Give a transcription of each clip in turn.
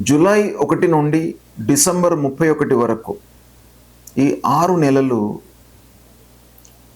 July 1 నుండి December 31 వరకు ఈ 6 నెలలు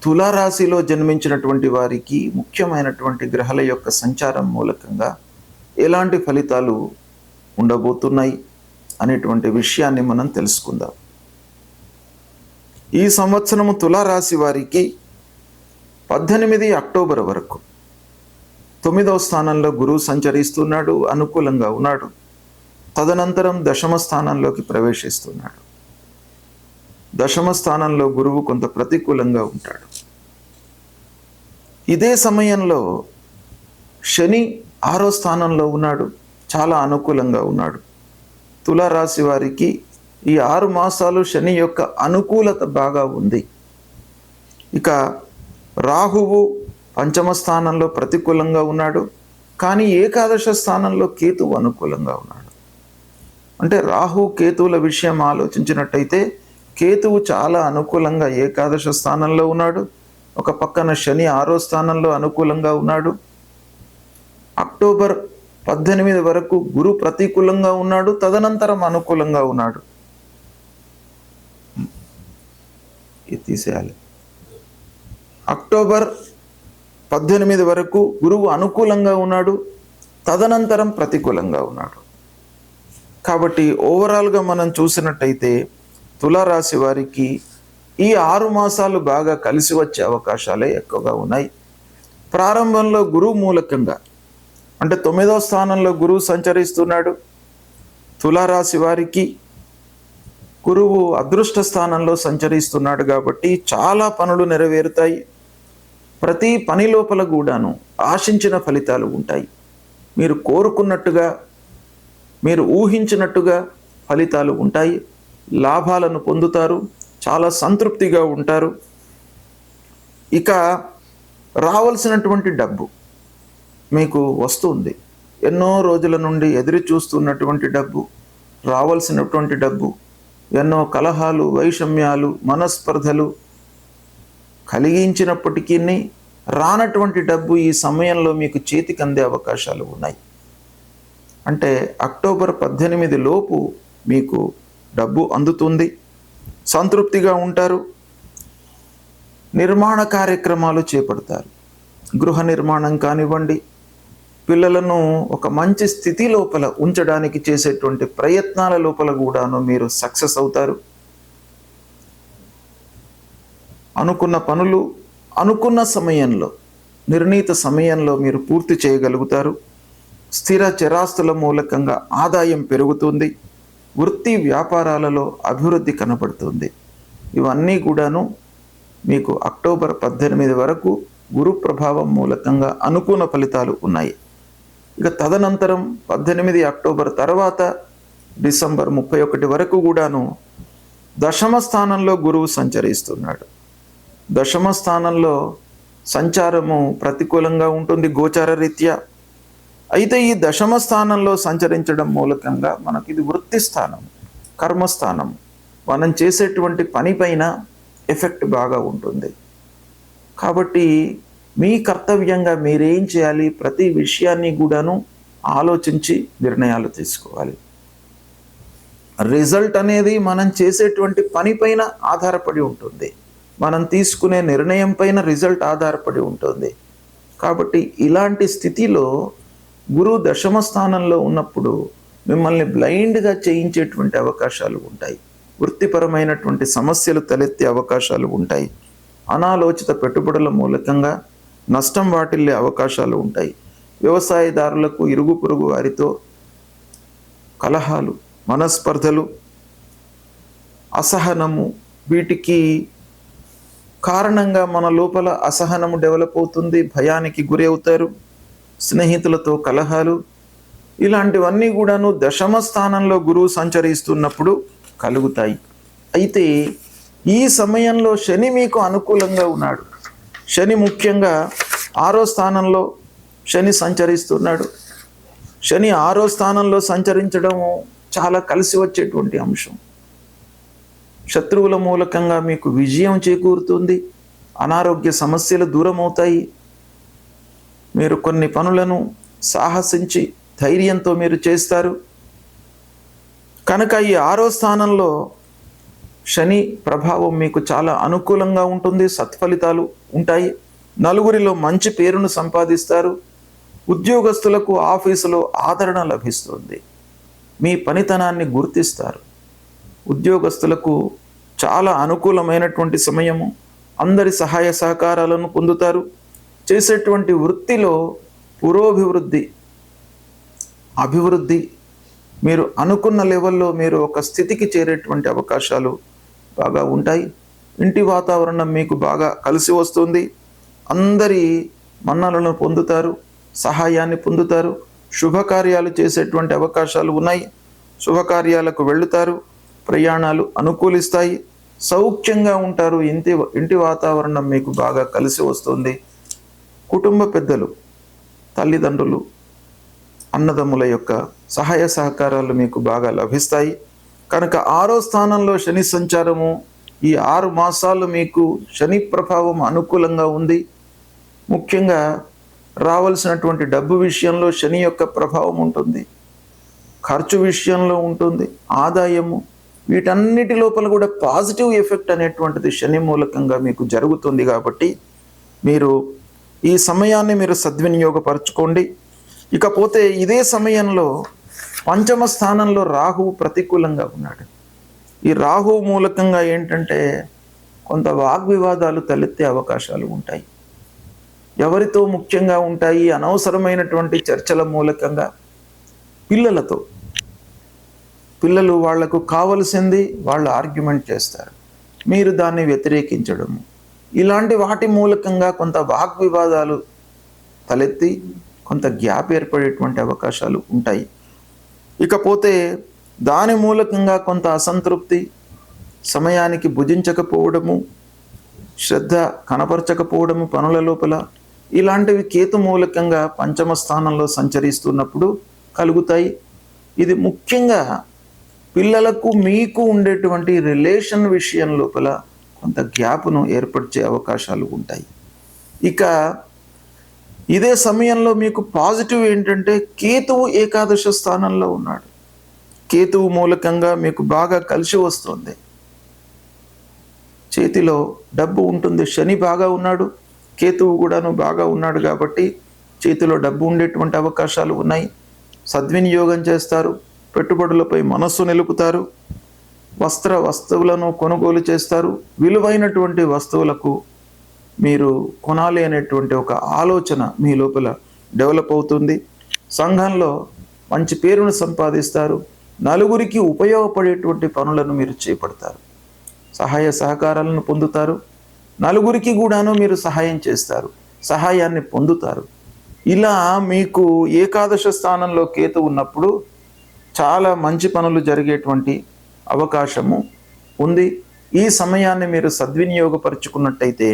తులారాశిలో జన్మించినటువంటి వారికి ముఖ్యమైనటువంటి గ్రహాల యొక్క సంచారం మూలకంగా ఎలాంటి ఫలితాలు ఉండబోతున్నాయి అనేటువంటి విషయాన్ని మనం తెలుసుకుందాం. ఈ సంవత్సరము తులారాశి వారికి 18 అక్టోబర్ వరకు 9వ స్థానంలో గురువు సంచరిస్తున్నాడు, అనుకూలంగా ఉన్నాడు. తదనంతరం దశమ స్థానంలోకి ప్రవేశిస్తున్నాడు. దశమ స్థానంలో గురువు కొంత ప్రతికూలంగా ఉంటాడు. ఇదే సమయంలో శని 6వ స్థానంలో ఉన్నాడు, చాలా అనుకూలంగా ఉన్నాడు. తులారాశి వారికి ఈ 6 మాసాలు శని యొక్క అనుకూలత బాగా ఉంది. ఇక రాహువు 5వ స్థానంలో ప్రతికూలంగా ఉన్నాడు, కానీ ఏకాదశ స్థానంలో కేతువు అనుకూలంగా ఉన్నాడు. అంటే రాహు కేతువుల విషయం ఆలోచించినట్టయితే కేతువు చాలా అనుకూలంగా ఏకాదశ స్థానంలో ఉన్నాడు. ఒక పక్కన శని 6వ స్థానంలో అనుకూలంగా ఉన్నాడు. అక్టోబర్ 18 వరకు గురు ప్రతికూలంగా ఉన్నాడు, తదనంతరం అనుకూలంగా ఉన్నాడు. ఇది తీసేయాలి. అక్టోబర్ 18 వరకు గురువు అనుకూలంగా ఉన్నాడు, తదనంతరం ప్రతికూలంగా ఉన్నాడు. కాబట్టి ఓవరాల్గా మనం చూసినట్టయితే తులారాశి వారికి ఈ 6 మాసాలు బాగా కలిసి వచ్చే అవకాశాలే ఎక్కువగా ఉన్నాయి. ప్రారంభంలో గురువు మూలకంగా అంటే 9వ స్థానంలో గురువు సంచరిస్తున్నాడు. తులారాశి వారికి గురువు అదృష్ట స్థానంలో సంచరిస్తున్నాడు కాబట్టి చాలా పనులు నెరవేరుతాయి. ప్రతి పని లోపల కూడాను ఆశించిన ఫలితాలు ఉంటాయి. మీరు కోరుకున్నట్టుగా, మీరు ఊహించినట్టుగా ఫలితాలు ఉంటాయి. లాభాలను పొందుతారు, చాలా సంతృప్తిగా ఉంటారు. ఇక రావాల్సినటువంటి డబ్బు మీకు వస్తుంది. ఎన్నో రోజుల నుండి ఎదురు చూస్తున్నటువంటి డబ్బు, రావాల్సినటువంటి డబ్బు, ఎన్నో కలహాలు, వైషమ్యాలు, మనస్పర్ధలు కలిగించినప్పటికీ రానటువంటి డబ్బు ఈ సమయంలో మీకు చేతికి అందే అవకాశాలు ఉన్నాయి. అంటే అక్టోబర్ 18 లోపు మీకు డబ్బు అందుతుంది, సంతృప్తిగా ఉంటారు. నిర్మాణ కార్యక్రమాలు చేపడతారు. గృహ నిర్మాణం కానివ్వండి, పిల్లలను ఒక మంచి స్థితి లోపల ఉంచడానికి చేసేటువంటి ప్రయత్నాల లోపల కూడాను మీరు సక్సెస్ అవుతారు. అనుకున్న పనులు అనుకున్న సమయంలో, నిర్ణీత సమయంలో మీరు పూర్తి చేయగలుగుతారు. స్థిర చరాస్తుల మూలకంగా ఆదాయం పెరుగుతుంది. వృత్తి వ్యాపారాలలో అభివృద్ధి కనబడుతుంది. ఇవన్నీ కూడాను మీకు అక్టోబర్ 18 వరకు గురు ప్రభావం మూలకంగా అనుకూల ఫలితాలు ఉన్నాయి. ఇక తదనంతరం 18 అక్టోబర్ తర్వాత డిసెంబర్ 31 వరకు కూడాను దశమ స్థానంలో గురువు సంచరిస్తున్నాడు. దశమ స్థానంలో సంచారము ప్రతికూలంగా ఉంటుంది గోచార రీత్యా. అయితే ఈ దశమ స్థానంలో సంచరించడం మూలకంగా మనకి ఇది వృత్తి స్థానం, కర్మస్థానం. మనం చేసేటువంటి పని పైన ఎఫెక్ట్ బాగా ఉంటుంది. కాబట్టి మీ కర్తవ్యంగా మీరేం చేయాలి, ప్రతి విషయాన్ని కూడాను ఆలోచించి నిర్ణయాలు తీసుకోవాలి. రిజల్ట్ అనేది మనం చేసేటువంటి పని పైన ఆధారపడి ఉంటుంది. మనం తీసుకునే నిర్ణయం పైన రిజల్ట్ ఆధారపడి ఉంటుంది. కాబట్టి ఇలాంటి స్థితిలో గురువు దశమ స్థానంలో ఉన్నప్పుడు మిమ్మల్ని బ్లైండ్గా చేయించేటువంటి అవకాశాలు ఉంటాయి. వృత్తిపరమైనటువంటి సమస్యలు తలెత్తే అవకాశాలు ఉంటాయి. అనాలోచిత పెట్టుబడుల మూలకంగా నష్టం వాటిల్లే అవకాశాలు ఉంటాయి. వ్యవసాయదారులకు ఇరుగు పొరుగు వారితో కలహాలు, మనస్పర్ధలు, అసహనము, వీటికి కారణంగా మన లోపల అసహనము డెవలప్ అవుతుంది. భయానికి గురి అవుతారు. స్నేహితులతో కలహాలు, ఇలాంటివన్నీ కూడాను దశమ స్థానంలో గురువు సంచరిస్తున్నప్పుడు కలుగుతాయి. అయితే ఈ సమయంలో శని మీకు అనుకూలంగా ఉన్నాడు. శని ముఖ్యంగా 6వ స్థానంలో శని సంచరిస్తున్నాడు. శని 6వ స్థానంలో సంచరించడం చాలా కలిసి వచ్చేటువంటి అంశం. శత్రువుల మూలకంగా మీకు విజయం చేకూరుతుంది. అనారోగ్య సమస్యలు దూరం అవుతాయి. మీరు కొన్ని పనులను సాహసించి ధైర్యంతో మీరు చేస్తారు. కనుక ఈ 6వ స్థానంలో శని ప్రభావం మీకు చాలా అనుకూలంగా ఉంటుంది, సత్ఫలితాలు ఉంటాయి, నలుగురిలో మంచి పేరును సంపాదిస్తారు, ఉద్యోగస్తులకు ఆఫీసులో ఆదరణ లభిస్తుంది, మీ పనితనాన్ని గుర్తిస్తారు, ఉద్యోగస్తులకు చాలా అనుకూలమైనటువంటి సమయము, అందరి సహాయ సహకారాలను పొందుతారు, చేసేటువంటి వృత్తిలో అభివృద్ధి మీరు అనుకున్న లెవెల్లో మీరు ఒక స్థితికి చేరేటువంటి అవకాశాలు బాగా ఉంటాయి. ఇంటి వాతావరణం మీకు బాగా కలిసి వస్తుంది, అందరి మన్నలను పొందుతారు, సహాయాన్ని పొందుతారు, శుభకార్యాలు చేసేటువంటి అవకాశాలు ఉన్నాయి, శుభకార్యాలకు వెళుతారు, ప్రయాణాలు అనుకూలిస్తాయి, సౌఖ్యంగా ఉంటారు, ఇంటి వాతావరణం మీకు బాగా కలిసి వస్తుంది. కుటుంబ పెద్దలు, తల్లిదండ్రులు, అన్నదమ్ముల యొక్క సహాయ సహకారాలు మీకు బాగా లభిస్తాయి. కనుక 6వ స్థానంలో శని సంచారము ఈ 6 మాసాలు మీకు శని ప్రభావం అనుకూలంగా ఉంది. ముఖ్యంగా రావాల్సినటువంటి డబ్బు విషయంలో శని యొక్క ప్రభావం ఉంటుంది, ఖర్చు విషయంలో ఉంటుంది, ఆదాయము, వీటన్నిటి లోపల కూడా పాజిటివ్ ఎఫెక్ట్ అనేటువంటిది శని మూలకంగా మీకు జరుగుతుంది. కాబట్టి మీరు ఈ సమయాన్ని మీరు సద్వినియోగపరచుకోండి. ఇకపోతే ఇదే సమయంలో 5వ స్థానంలో రాహువు ప్రతికూలంగా ఉన్నాడు. ఈ రాహువు మూలకంగా ఏంటంటే కొంత వాగ్వివాదాలు తలెత్తే అవకాశాలు ఉంటాయి. ఎవరితో ముఖ్యంగా ఉంటాయి? అనవసరమైనటువంటి చర్చల మూలకంగా పిల్లలు వాళ్లకు కావలసింది వాళ్ళు ఆర్గ్యుమెంట్ చేస్తారు, మీరు దాన్ని వ్యతిరేకించడము, ఇలాంటి వాటి మూలకంగా కొంత వాగ్వివాదాలు తలెత్తి కొంత గ్యాప్ ఏర్పడేటువంటి అవకాశాలు ఉంటాయి. ఇకపోతే దాని మూలకంగా కొంత అసంతృప్తి, సమయానికి భుజించకపోవడము, శ్రద్ధ కనపరచకపోవడము పనుల లోపల, ఇలాంటివి కేతు మూలకంగా 5వ స్థానంలో సంచరిస్తున్నప్పుడు కలుగుతాయి. ఇది ముఖ్యంగా పిల్లలకు మీకు ఉండేటువంటి రిలేషన్ విషయం లోపల కొంత గ్యాప్ను ఏర్పరిచే అవకాశాలు ఉంటాయి. ఇక ఇదే సమయంలో మీకు పాజిటివ్ ఏంటంటే కేతువు ఏకాదశ స్థానంలో ఉన్నాడు. కేతువు మూలకంగా మీకు బాగా కలిసి వస్తుంది, చేతిలో డబ్బు ఉంటుంది. శని బాగా ఉన్నాడు, కేతువు కూడాను బాగా ఉన్నాడు కాబట్టి చేతిలో డబ్బు ఉండేటువంటి అవకాశాలు ఉన్నాయి. సద్వినియోగం చేస్తారు, పెట్టుబడులపై మనస్సు నిలుపుతారు, వస్తువులను కొనుగోలు చేస్తారు, విలువైనటువంటి వస్తువులకు మీరు కొనాలి అనేటువంటి ఒక ఆలోచన మీ లోపల డెవలప్ అవుతుంది. సంఘంలో మంచి పేరును సంపాదిస్తారు, నలుగురికి ఉపయోగపడేటువంటి పనులను మీరు చేపడతారు, సహాయ సహకారాలను పొందుతారు, నలుగురికి కూడాను మీరు సహాయం చేస్తారు, సహాయాన్ని పొందుతారు. ఇలా మీకు ఏకాదశ స్థానంలో కేతు ఉన్నప్పుడు చాలా మంచి పనులు జరిగేటువంటి అవకాశము ఉంది. ఈ సమయాన్ని మీరు సద్వినియోగపరుచుకున్నట్టయితే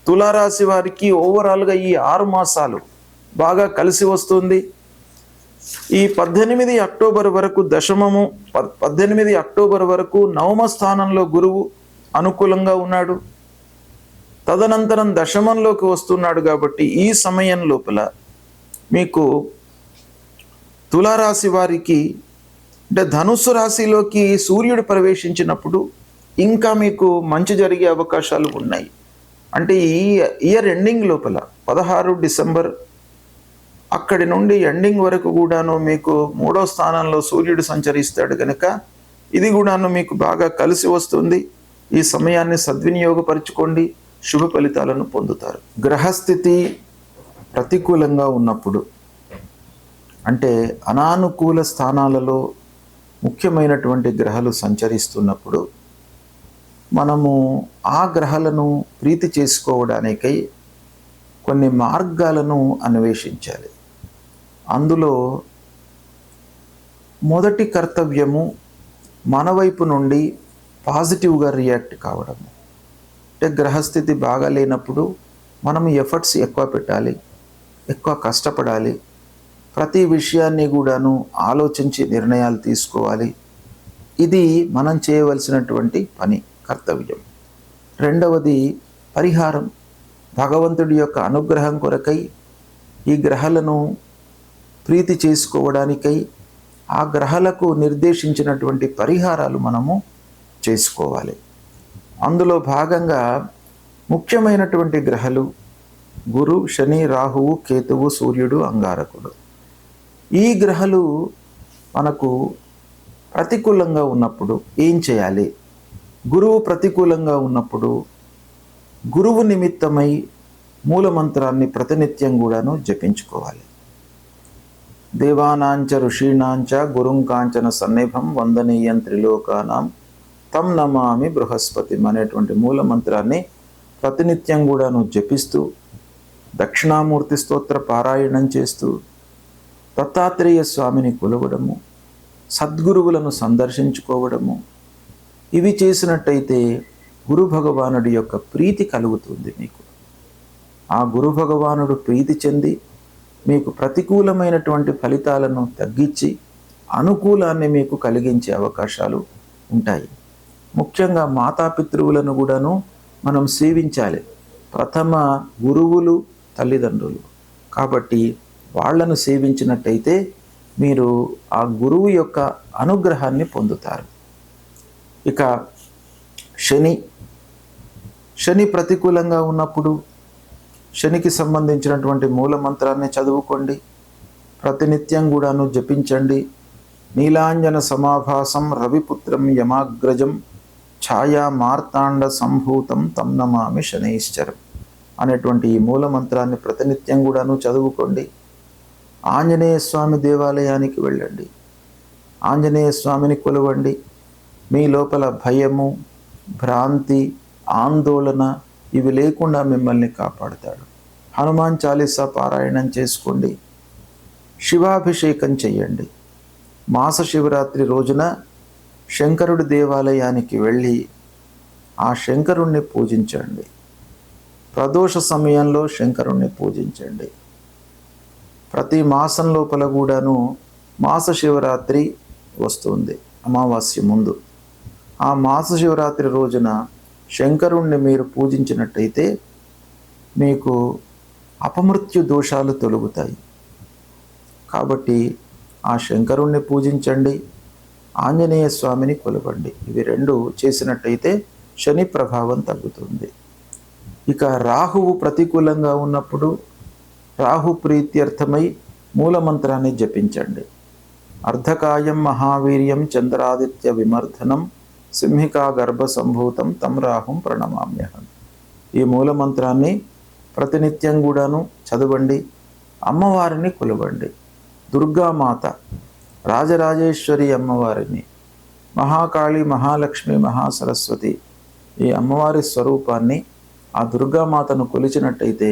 తులారాశి వారికి ఓవరాల్గా ఈ 6 మాసాలు బాగా కలిసి వస్తుంది. ఈ 18 అక్టోబర్ వరకు దశమము, 18 అక్టోబర్ వరకు 9వ స్థానంలో గురువు అనుకూలంగా ఉన్నాడు, తదనంతరం దశమంలోకి వస్తున్నాడు. కాబట్టి ఈ సమయం లోపల మీకు తులారాశి వారికి అంటే ధనుస్సు రాశిలోకి సూర్యుడు ప్రవేశించినప్పుడు ఇంకా మీకు మంచి జరిగే అవకాశాలు ఉన్నాయి. అంటే ఈ ఇయర్ ఎండింగ్ లోపల 16 డిసెంబర్ అక్కడి నుండి ఎండింగ్ వరకు కూడాను మీకు 3వ స్థానంలో సూర్యుడు సంచరిస్తాడు కనుక ఇది కూడాను మీకు బాగా కలిసి వస్తుంది. ఈ సమయాన్ని సద్వినియోగపరచుకోండి, శుభ ఫలితాలను పొందుతారు. గ్రహస్థితి ప్రతికూలంగా ఉన్నప్పుడు అంటే అనానుకూల స్థానాలలో ముఖ్యమైనటువంటి గ్రహాలు సంచరిస్తున్నప్పుడు మనము ఆ గ్రహాలను ప్రీతి చేసుకోవడానికై కొన్ని మార్గాలను అన్వేషించాలి. అందులో మొదటి కర్తవ్యము మన వైపు నుండి పాజిటివ్గా రియాక్ట్ కావడము. అంటే గ్రహస్థితి బాగా లేనప్పుడు మనం ఎఫర్ట్స్ ఎక్కువ పెట్టాలి, ఎక్కువ కష్టపడాలి, ప్రతి విషయాన్ని కూడాను ఆలోచించి నిర్ణయాలు తీసుకోవాలి. ఇది మనం చేయవలసినటువంటి పని, కర్తవ్యం. రెండవది పరిహారం. భగవంతుడి యొక్క అనుగ్రహం కొరకై ఈ గ్రహాలను ప్రీతి చేసుకోవడానికై ఆ గ్రహాలకు నిర్దేశించినటువంటి పరిహారాలు మనము చేసుకోవాలి. అందులో భాగంగా ముఖ్యమైనటువంటి గ్రహాలు గురు, శని, రాహువు, కేతువు, సూర్యుడు, అంగారకుడు. ఈ గ్రహాలు మనకు ప్రతికూలంగా ఉన్నప్పుడు ఏం చేయాలి? గురువు ప్రతికూలంగా ఉన్నప్పుడు గురువు నిమిత్తమై మూలమంత్రాన్ని ప్రతినిత్యం కూడాను జపించుకోవాలి. దేవానాంచ ఋషీణాంచ గురుం కాంచన సన్నిభం వందనీయం త్రిలోకానాం తం నమామి బృహస్పతి అనేటువంటి మూలమంత్రాన్ని ప్రతినిత్యం కూడాను జపిస్తూ దక్షిణామూర్తి స్తోత్ర పారాయణం చేస్తూ దత్తాత్రేయ స్వామిని కొలవడము, సద్గురువులను సందర్శించుకోవడము, ఇవి చేసినట్టయితే గురు భగవానుడి యొక్క ప్రీతి కలుగుతుంది మీకు. ఆ గురు భగవానుడు ప్రీతి చెంది మీకు ప్రతికూలమైనటువంటి ఫలితాలను తగ్గించి అనుకూలాన్ని మీకు కలిగించే అవకాశాలు ఉంటాయి. ముఖ్యంగా మాతాపితృవులను కూడాను మనం సేవించాలి. ప్రథమ గురువులు తల్లిదండ్రులు కాబట్టి వాళ్లను సేవించినట్టయితే మీరు ఆ గురువు యొక్క అనుగ్రహాన్ని పొందుతారు. ఇక శని ప్రతికూలంగా ఉన్నప్పుడు శనికి సంబంధించినటువంటి మూలమంత్రాన్ని చదువుకోండి, ప్రతినిత్యం కూడాను జపించండి. నీలాంజన సమాభాసం రవిపుత్రం యమాగ్రజం ఛాయా మార్తాండ సంభూతం తం నమామి శనైశ్చరం అనేటువంటి ఈ మూలమంత్రాన్ని ప్రతినిత్యం కూడాను చదువుకోండి. ఆంజనేయ స్వామి దేవాలయానికి వెళ్ళండి, ఆంజనేయ స్వామిని కొలవండి. మీ లోపల భయము, భ్రాంతి, ఆందోళన ఇవి లేకుండా మిమ్మల్ని కాపాడుతాడు. హనుమాన్ చాలీసా పారాయణం చేసుకోండి, శివాభిషేకం చెయ్యండి. మాస శివరాత్రి రోజున శంకరుడి దేవాలయానికి వెళ్ళి ఆ శంకరుణ్ణి పూజించండి. ప్రదోష సమయంలో శంకరుణ్ణి పూజించండి. ప్రతి మాసం లోపల కూడాను మాస శివరాత్రి వస్తుంది, అమావాస్య ముందు. ఆ మాస శివరాత్రి రోజున శంకరుణ్ణి మీరు పూజించినట్టయితే మీకు అపమృత్యు దోషాలు తొలగుతాయి. కాబట్టి ఆ శంకరుణ్ణి పూజించండి, ఆంజనేయ స్వామిని కొలవండి. ఇవి రెండు చేసినట్టయితే శని ప్రభావం తగ్గుతుంది. ఇక రాహువు ప్రతికూలంగా ఉన్నప్పుడు రాహు ప్రీత్యర్థమై మూలమంత్రాన్ని జపించండి. అర్ధకాయం మహావీర్యం చంద్రాదిత్య విమర్ధనం సింహికా గర్భ సంభూతం తం రాహుం ప్రణమామ్యహం. ఈ మూలమంత్రాన్ని ప్రతినిత్యం కూడాను చదవండి. అమ్మవారిని కొలవండి. దుర్గామాత, రాజరాజేశ్వరి అమ్మవారిని, మహాకాళి, మహాలక్ష్మి, మహాసరస్వతి ఈ అమ్మవారి స్వరూపాన్ని, ఆ దుర్గామాతను కొలిచినట్టయితే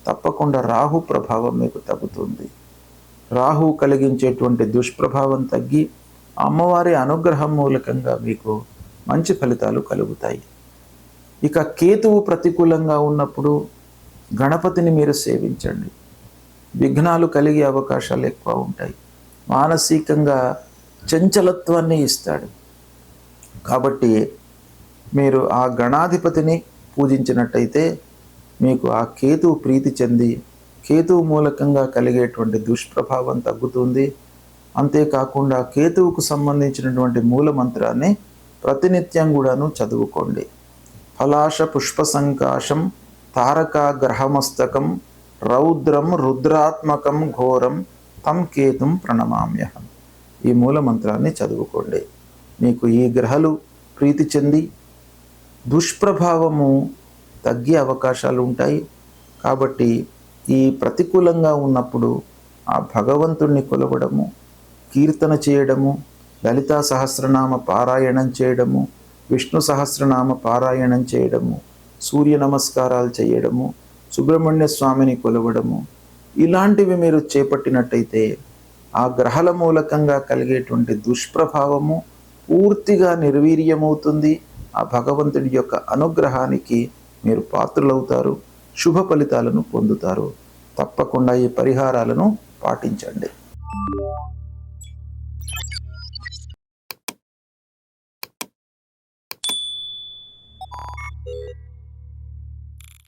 తప్పకుండా రాహు ప్రభావం మీకు తగ్గుతుంది. రాహు కలిగించేటువంటి దుష్ప్రభావం తగ్గి అమ్మవారి అనుగ్రహం మూలకంగా మీకు మంచి ఫలితాలు కలుగుతాయి. ఇక కేతువు ప్రతికూలంగా ఉన్నప్పుడు గణపతిని మీరు సేవించండి. విఘ్నాలు కలిగే అవకాశాలు ఎక్కువ ఉంటాయి. మానసికంగా చంచలత్వాన్ని ఇస్తాడు. కాబట్టి మీరు ఆ గణాధిపతిని పూజించినట్టయితే మీకు ఆ కేతువు ప్రీతి చెంది కేతువు మూలకంగా కలిగేటువంటి దుష్ప్రభావం తగ్గుతుంది. అంతేకాకుండా కేతువుకు సంబంధించినటువంటి మూలమంత్రాన్ని ప్రతినిత్యం కూడాను చదువుకోండి. ఫలాశ పుష్ప సంకాశం తారకా గ్రహమస్తకం రౌద్రం రుద్రాత్మకం ఘోరం తం కేతుం ప్రణమామ్యహం. ఈ మూలమంత్రాన్ని చదువుకోండి. మీకు ఈ గ్రహాలు ప్రీతి చెంది దుష్ప్రభావము తగ్గే అవకాశాలు ఉంటాయి. కాబట్టి ఈ ప్రతికూలంగా ఉన్నప్పుడు ఆ భగవంతుణ్ణి కొలవడము, కీర్తన చేయడము, లలితా సహస్రనామ పారాయణం చేయడము, విష్ణు సహస్రనామ పారాయణం చేయడము, సూర్య నమస్కారాలు చేయడము, సుబ్రహ్మణ్య స్వామిని కొలవడము, ఇలాంటివి మీరు చేపట్టినట్టయితే ఆ గ్రహాల మూలకంగా కలిగేటువంటి దుష్ప్రభావము పూర్తిగా నిర్వీర్యమవుతుంది. ఆ భగవంతుడి యొక్క అనుగ్రహానికి మీరు పాత్రులవుతారు, శుభ ఫలితాలను పొందుతారు. తప్పకుండా ఈ పరిహారాలను పాటించండి.